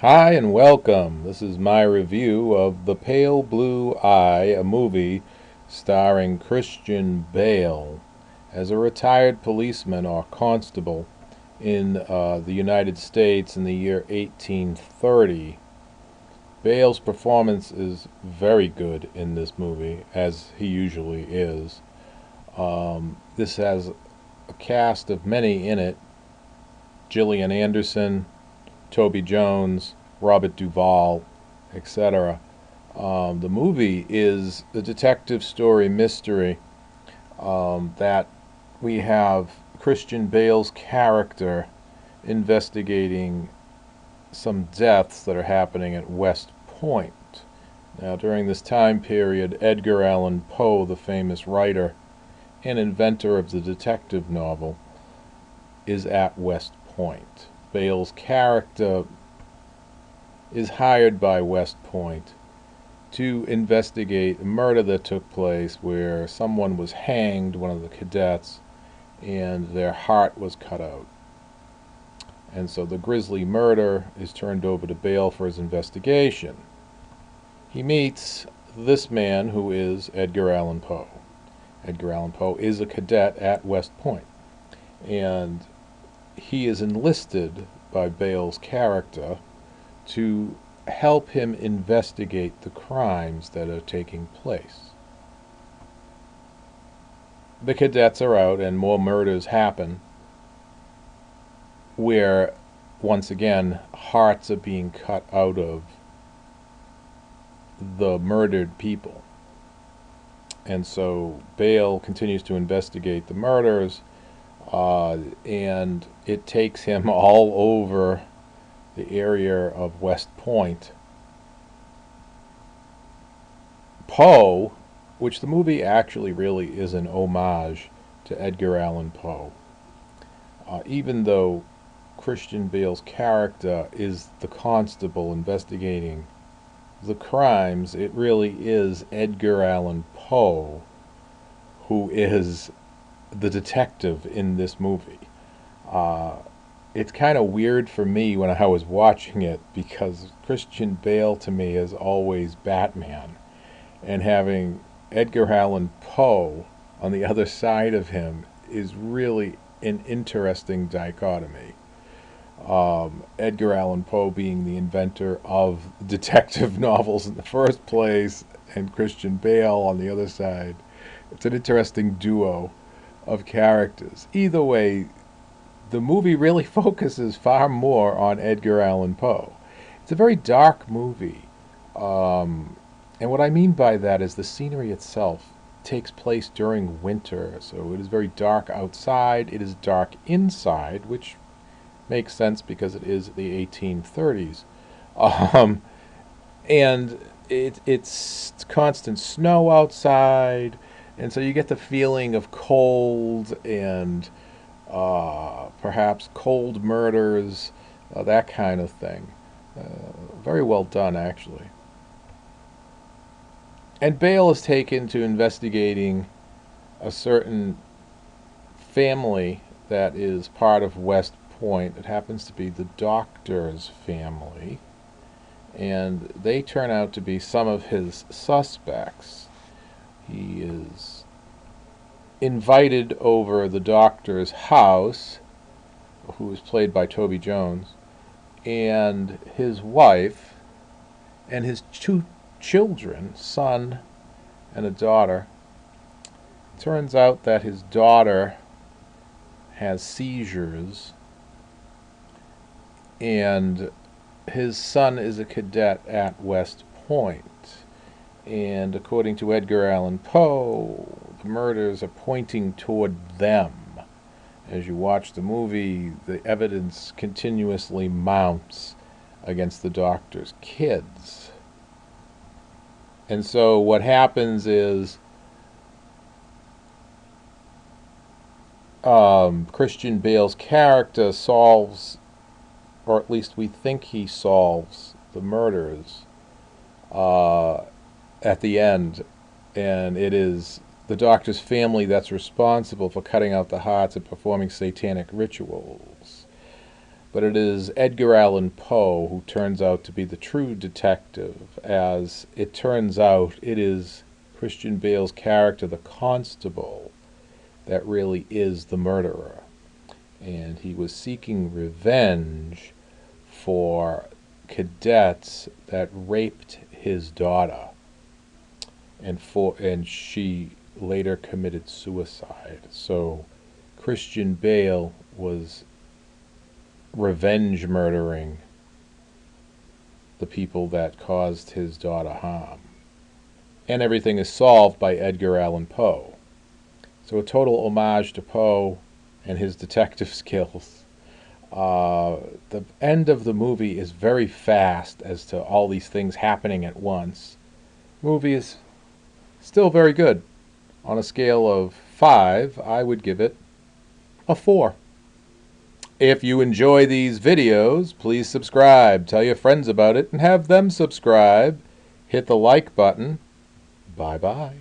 Hi and welcome. This is my review of The Pale Blue Eye, a movie starring Christian Bale as a retired policeman or constable in the United States in the year 1830. Bale's performance is very good in this movie, as he usually is. This has a cast of many in it: Gillian Anderson, Toby Jones, Robert Duvall, etc. The movie is a detective story mystery that we have Christian Bale's character investigating some deaths that are happening at West Point. Now, during this time period, Edgar Allan Poe, the famous writer and inventor of the detective novel, is at West Point. Bale's character is hired by West Point to investigate a murder that took place where someone was hanged, one of the cadets, and their heart was cut out. And so the grisly murder is turned over to Bale for his investigation. He meets this man who is Edgar Allan Poe. Edgar Allan Poe is a cadet at West Point, and he is enlisted by Bale's character to help him investigate the crimes that are taking place. The cadets are out, and more murders happen where, once again, hearts are being cut out of the murdered people. And so Bale continues to investigate the murders, and it takes him all over the area of West Point. Poe, which the movie actually really is an homage to Edgar Allan Poe, even though Christian Bale's character is the constable investigating the crimes, it really is Edgar Allan Poe who is the detective in this movie. It's kind of weird for me when I was watching it because Christian Bale to me is always Batman, and having Edgar Allan Poe on the other side of him is really an interesting dichotomy. Edgar Allan Poe being the inventor of detective novels in the first place, and Christian Bale on the other side. It's an interesting duo of characters. Either way, the movie really focuses far more on Edgar Allan Poe. It's a very dark movie. And what I mean by that is the scenery itself takes place during winter, so it is very dark outside. It is dark inside, which makes sense because it is the 1830s. Um, and it's constant snow outside, and so you get the feeling of cold and perhaps cold murders, that kind of thing. Very well done, actually. And Bale is taken to investigating a certain family that is part of West Point. It happens to be the doctor's family, and they turn out to be some of his suspects. He is invited over the doctor's house, who is played by Toby Jones, and his wife, and his two children, son and a daughter. It turns out that his daughter has seizures, and his son is a cadet at West Point. And according to Edgar Allan Poe, the murders are pointing toward them. As you watch the movie, the evidence continuously mounts against the doctor's kids. And so what happens is Christian Bale's character solves, or at least we think he solves, the murders uh, at the end. And it is the doctor's family that's responsible for cutting out the hearts and performing satanic rituals. but it is Edgar Allan Poe who turns out to be the true detective. As it turns out, it is Christian Bale's character, the constable, that really is the murderer. And he was seeking revenge for cadets that raped his daughter, and she later committed suicide. So Christian Bale was revenge murdering the people that caused his daughter harm. And everything is solved by Edgar Allan Poe. So a total homage to Poe and his detective skills. The end of the movie is very fast as to all these things happening at once. Movie is still very good. On a scale of 5, I would give it a 4. If you enjoy these videos, please subscribe. Tell your friends about it and have them subscribe. Hit the like button. Bye-bye.